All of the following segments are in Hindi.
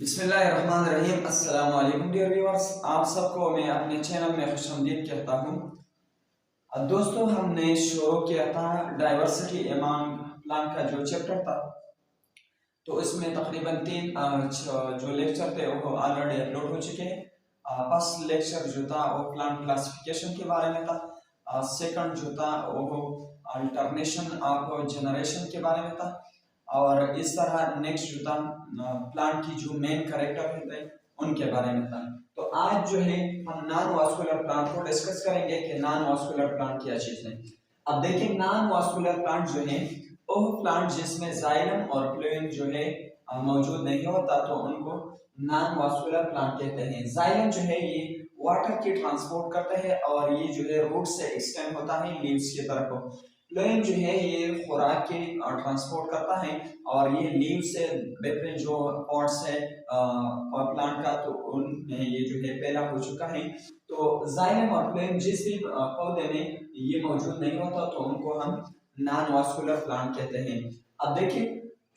बिस्मिल्लाहिर्रहमानिर्रहीम। अस्सलाम वालेकुम डियर व्यूअर्स, आप सबको मैं अपने चैनल में खुशामदीद कहता हूँ। दोस्तों, हमने शुरू किया था डाइवर्सिटी एमंग प्लांट का जो चैप्टर था, तो इसमें तकरीबन तीन जो लेक्चर थे वो ऑलरेडी अपलोड हो चुके हैं। फर्स्ट लेक्चर जो था वो प्लांट क्लासिफिकेशन के बारे में था। सेकंड जो था वो अल्टरनेशन ऑफ जनरेशन के बारे में था, और इस तरह नेक्स्ट जो था प्लांट की जो मेन कैरेक्टर होते हैं उनके बारे में था। तो आज जो है हम नॉन वास्कुलर प्लांट को डिस्कस करेंगे कि नॉन वास्कुलर प्लांट क्या चीज है। अब देखिए, नॉन वास्कुलर प्लांट जो है वो प्लांट जिसमें जाइलम और फ्लोएम जो है मौजूद नहीं होता, तो उनको नॉन वास्कुलर प्लांट कहते हैं। जाइलम जो है ये वाटर की ट्रांसपोर्ट करता है और ये जो है रूट से एक्सटेंड होता है लीव्स की तरफ। फ्लोएम जो है ये खुराक की ट्रांसपोर्ट करता है और ये लीव से डिफरेंट जो पॉट्स है और प्लांट का, तो उनमें ये जो है पैदा हो चुका है। तो जाइलम और फ्लोएम जिस भी पौधे में ये मौजूद नहीं होता, तो उनको हम नॉन वास्कुलर प्लांट कहते हैं। अब देखिए,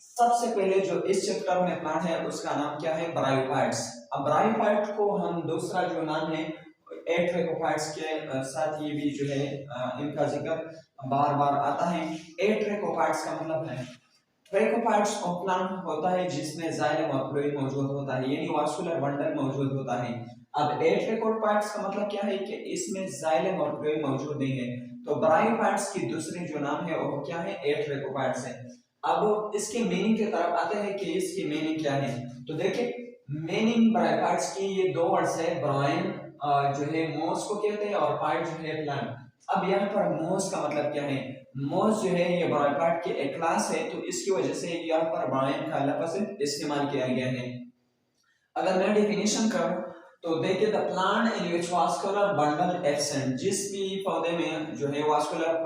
सबसे पहले जो इस चैप्टर में प्लांट है उसका नाम क्या है? ब्रायोफाइट्स। अब ब्रायोफाइट को हम दूसरा जो नाम है एट्रेकोफाइट्स के साथ ये भी जो है इनका जिक्र बार बार आता है। एट्रेकोफाइट्स का मतलब है ट्रेकोफाइट्स ऑफ प्लांट होता है जिसमें जाइलम और फ्लोएम मौजूद होता है, यानी वास्कुलर बंडल मौजूद होता है। अब एट्रेकोफाइट्स का मतलब क्या है कि इसमें जाइलम और फ्लोएम मौजूद नहीं है। तो ब्रायोफाइट्स की दूसरी जो नाम है वो क्या है? एट्रेकोफाइट्स है। अब इसके मीनिंग की तरफ आते हैं कि इसकी मीनिंग क्या है। तो देखिए, मीनिंग ब्रायोफाइट्स की ये दो वर्ड्स है। ब्रायन जो है मोस को कहते हैं और फाइट जो है प्लांट। अब यहाँ पर मोस का मतलब क्या है? मोस जो है ये ब्रायोफाइट की एक क्लास है, तो इसकी वजह से यहाँ पर ब्रायन का लफ्ज इस्तेमाल किया गया है। अगर मैं डेफिनेशन करूं तो देखिए, the plant in which vascular bundle absent, जिस भी पौधे में जो है वास्कुलर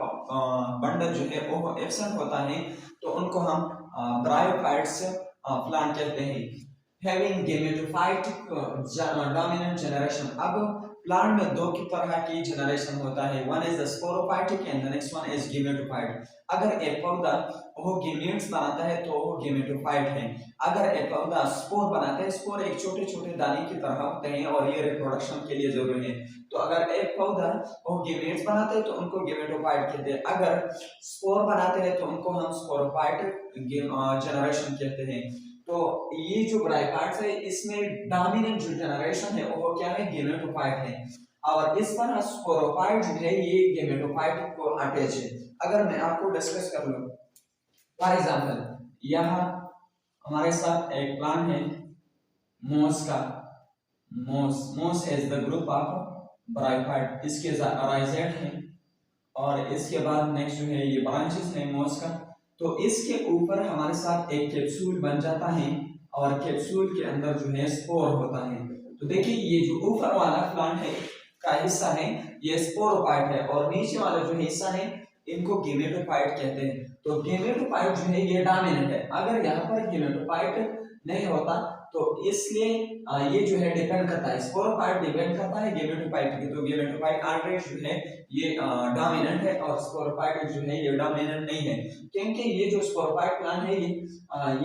बंडल जो है वो एब्सेंट होता है, तो उनको हम ब्रायोफाइट्स प्लांट कहते हैं। Having gametophyte dominant generation. अब प्लांट में दो की तरह की जनरेशन होता है, one is the sporophytic and the next one is gametophyte. अगर एक पौधा वो गेमेट्स बनाता है तो वो गेमेटोफाइट है। अगर एक पौधा स्पोर बनाता है, स्पोर एक छोटे छोटे दाने की तरह होते हैं और ये रिप्रोडक्शन के लिए जरूरी है। तो अगर एक पौधा वो गेमेट्स बनाते हैं तो उनको गेमेटोफाइट कहते हैं। अगर स्पोर बनाते हैं तो उनको हम स्पोरोफाइट जनरेशन कहते हैं। तो ये जो ब्रायोफाइट्स है इसमें डोमिनेंट जो जनरेशन है वो क्या है? गेमेटोफाइट है। और इस पर स्पोरोफाइट जो है ये गेमेटोफाइट को अटैच है। अगर मैं आपको डिस्कस कर लूं, फॉर एग्जांपल यहाँ हमारे साथ एक प्लांट है मोस का। मोस is the group of bryophyte. इसके राइजेट है और इसके बाद नेक्स्ट जो है ये ब्रांचेस है मोस का। तो इसके ऊपर हमारे साथ एक कैप्सूल बन जाता है और कैप्सूल के अंदर जो है स्पोर होता है। तो देखिए, ये जो ऊपर वाला प्लांट है का हिस्सा है ये स्पोरोफाइट है और नीचे वाला जो हिस्सा है इनको गेमेटोफाइट कहते हैं। तो गेमेटोफाइट जो है ये डोमिनेंट है। अगर यहाँ पर गेमेटोफाइट नहीं होता तो इसलिए ये जो है डिपेंड करता है, स्पोरोफाइट डिपेंड करता है गेमेटोफाइट की। तो गेमेटोफाइट ऑलरेडी जो है ये डोमिनेंट है और स्पोरोफाइट जो है ये डोमिनेंट नहीं है, क्योंकि ये जो स्पोरोफाइट प्लांट है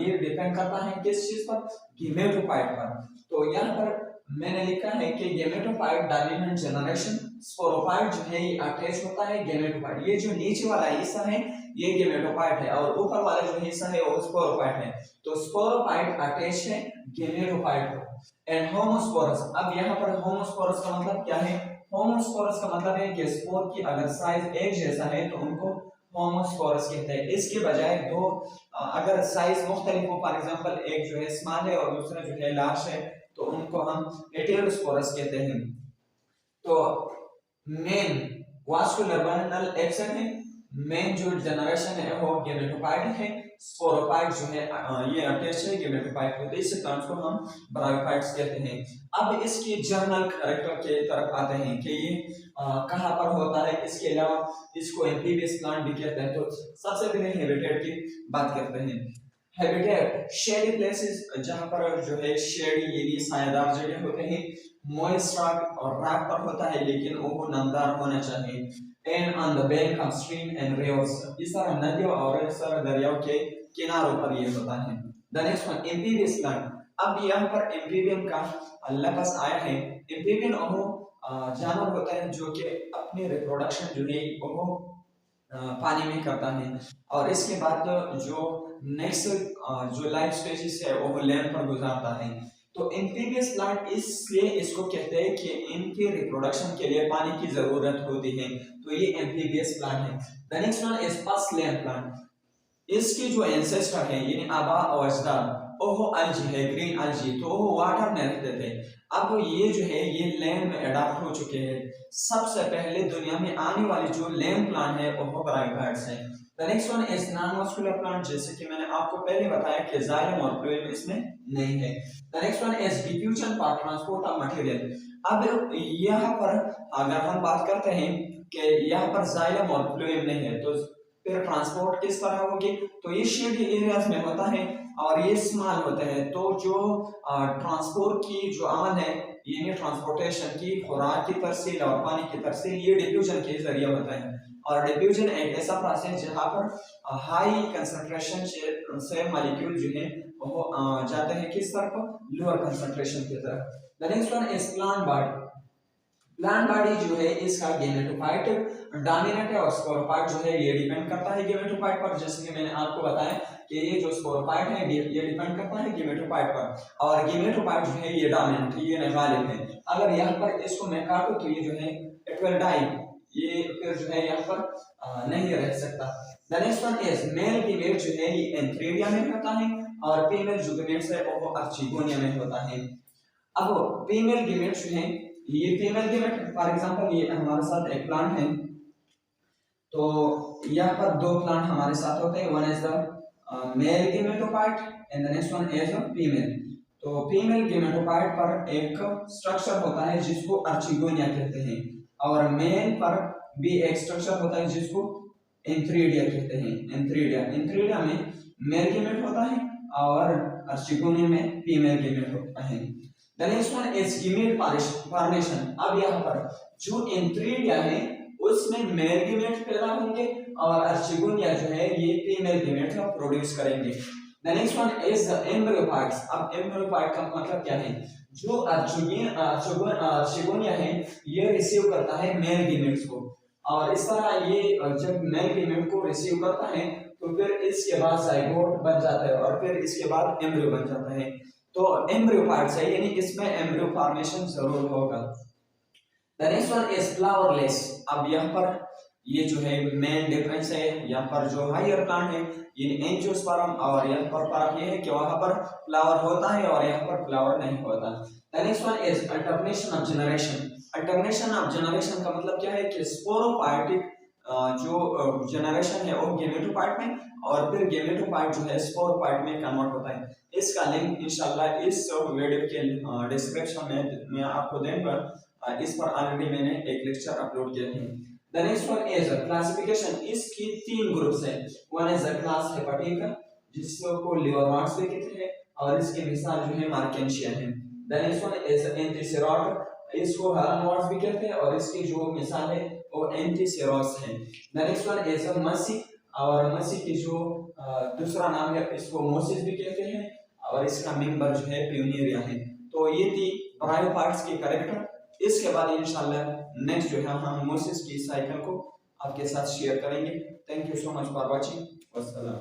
ये डिपेंड करता है किस चीज पर? गेमेटोफाइट पर। तो यहाँ पर मैंने लिखा है कि गेमेटोफाइट डोमिनेंट जनरेशन, स्पोरोफाइट जो है ये अटैच होता है गेमेटोफाइट। ये जो नीचे वाला हिस्सा है ये गेमेटोफाइट है और ऊपर वाला जो हिस्सा है वो स्पोरोफाइट है। तो स्पोरोफाइट अटैच है गेमेटोफाइट को। And homosporous. अब यहाँ पर होमोस्पोरस का मतलब क्या है? होमोस्पोरस का मतलब है कि स्पोर की अगर साइज एक जैसा है तो उनको होमोस्पोरस कहते हैं। इसके बजाय दो अगर साइज मुख्तलिफ हो, फॉर एग्जांपल एक जो है स्मॉल है और दूसरा जो है लार्ज है, तो उनको हम हेटेरोस्पोरस कहते हैं। तो मेन वास्कुलर बंडल एब्सेंट है, मेन जो जनरेशन है वो गेमेटोफाइट है, स्पोरोफाइट जो है ये अटैच है गेमेटोफाइट को। तो इस टर्म्स को हम ब्रायोफाइट्स कहते हैं। अब इसकी जर्नल कैरेक्टर के तरफ आते हैं कि ये कहाँ पर होता है। इसके अलावा इसको एम्फीबियस प्लांट भी कहते हैं। तो सबसे पहले हैबिटेट की बात करते हैं। हैबिटेट शेडी प्लेसेस, जहाँ पर जो है शेडी यानी सायादार जगह होते हैं। मॉइस्ट रॉक और रॉक पर होता है लेकिन वो नमदार होना चाहिए। And on the bank of stream and reverse, इस तरह नदियों और इस तरह दरियाओं के किनारों पर ये होता है। The next one amphibious plant. अब यहाँ पर एम्फीबियन का लफ्ज आया है। एम्फीबियन वो जानवर होता है जो कि अपनी रिप्रोडक्शन जो है वो पानी में करता है, और इसके बाद जो नेक्स्ट जो लाइफ स्टेजेस है वो लैंड पर गुजारता है। तो एम्फीबियस प्लांट इसलिए इसको कहते हैं कि इनके रिप्रोडक्शन के लिए पानी की जरूरत होती है, तो ये एम्फीबियस प्लांट है। द नेक्स्ट वन इज पासलियन प्लांट। इसके जो एंसेस्टर है यानी आबा और अजदाद वो अलजी है, ग्रीन अलजी, तो वो वाटर में रहते थे। अब ये जो है ये लैंड में अडॉप्ट हो चुके हैं। सबसे पहले दुनिया में आने वाली जो लैंड प्लांट है वो ब्रायोफाइट्स है। The next one is non muscular plant, जैसे कि मैंने आपको पहले बताया कि जाइलम और फ्लोएम इसमें नहीं है। The next one is diffusion for transport of material. अब यहाँ पर अगर हम बात करते हैं कि यहाँ पर जाइलम और फ्लोएम नहीं है, तो फिर ट्रांसपोर्ट किस तरह होगी, तो ये शेडी एरियाज में होता है और ये स्मॉल होते हैं। तो जो ट्रांसपोर्ट की जो अमल है यानी ट्रांसपोर्टेशन की, खुराक की तरसील और पानी की तरसील, ये डिफ्यूजन के जरिए होता है। और डिफ्यूजन एक ऐसा प्रोसेस जहाँ पर हाई कंसंट्रेशन से मॉलिक्यूल जो है वो जाते हैं किस तरफ, लोअर कंसंट्रेशन की तरफ। The next one is plant body. Plant body जो है इसका गेमेटोफाइट डोमिनेंट है और स्पोरोफाइट जो है ये डिपेंड करता है गेमेटोफाइट पर। जैसे कि मैंने आपको बताया कि ये जो स्पोरोफाइट है ये डिपेंड करता है गेमेटोफाइट पर, और गेमेटोफाइट जो है ये डोमिनेंट है, ये गालिब है। अगर यहाँ पर इसको मैं काटूं तो ये जो है इट विल डाई, ये फिर जो है यहाँ पर नहीं रह सकता। The next one is male gamete जो है ये एंथ्रेडिया में होता है और फीमेल जो गीमेट्स है वो अर्चिगोनिया में होता है। अब फीमेल गीमेट जो है ये फीमेल गीमेट, फॉर एग्जांपल ये हमारे साथ एक प्लांट है, तो यहाँ पर दो प्लांट हमारे साथ होते हैं, one is the male gametophyte and the next one is female. तो फीमेल गीमेटोफाइट पर एक स्ट्रक्चर होता है जिसको अर्चिगोनिया कहते हैं, और मेल पर भी एक स्ट्रक्चर होता है जिसको एंथ्रेडिया कहते हैं। एंथ्रेडिया में मेल गीमेट होता है और अर्चिगोनिया में फीमेल गीमेट होता है। The next one is gamete formation. अब यहाँ पर जो एंथ्रेडिया है उसमें मेल गीमेट पैदा होंगे और अर्चिगोनिया जो है ये फीमेल गीमेट प्रोड्यूस करेंगे। The next one is embryophytes. अब एम्ब्रियोफाइट का मतलब क्या है, जो अर्चिगोनिया है ये रिसीव करता है मेल गीमेट्स को, और इस तरह ये जब मेल गीमेट को रिसीव करता है तो फिर इसके बाद जाइगोट बन जाता है और फिर इसके बाद एम्ब्रियो बन जाता है। तो एम्ब्रियोफाइट्स है यानी इसमें एम्ब्रियो फॉर्मेशन जरूर होगा। The next one is flowerless. अब यहाँ पर ये जो है मेन डिफरेंस है, यहाँ पर जो हायर प्लांट है ये एंजियोस्पर्म, और यहाँ पर फर्क ये है कि वहां पर फ्लावर होता है और यहाँ पर फ्लावर नहीं होता। The next one is alternation of generation. Alternation of generation का मतलब क्या है कि स्पोरोफाइटिक जो जनरेशन है वो गेमेटोफाइट में, और फिर गेमेटोफाइट जो है स्पोरोफाइट में कन्वर्ट होता है। इसका लिंक इंशाल्लाह इस वीडियो के डिस्क्रिप्शन में मैं आपको दूंगा, इस पर ऑलरेडी मैंने एक लेक्चर अपलोड किया है। The next one is classification. इसकी तीन ग्रुप्स हैं। वन इज द क्लास हेपाटिका जिसको लिवरवर्ट्स भी कहते हैं, और इसके मिसाल जो है मार्केंशिया है। द नेक्स्ट वन इज एंटीसेरोड, इसको हेरनवर्ट्स भी कहते हैं, और इसकी जो मिसाल है वो एंटीसेरोस है। द नेक्स्ट वन इज मसी, और मसी की जो दूसरा नाम है इसको मोसिस भी कहते हैं, और इसका मेंबर जो है प्यूनेरिया है। तो ये थी ब्रायोफाइट्स के कैरेक्टर। इसके बाद इंशाल्लाह नेक्स्ट जो है हम मोसिस की साइकिल को आपके साथ शेयर करेंगे। Thank you so much for watching. वस्सलाम।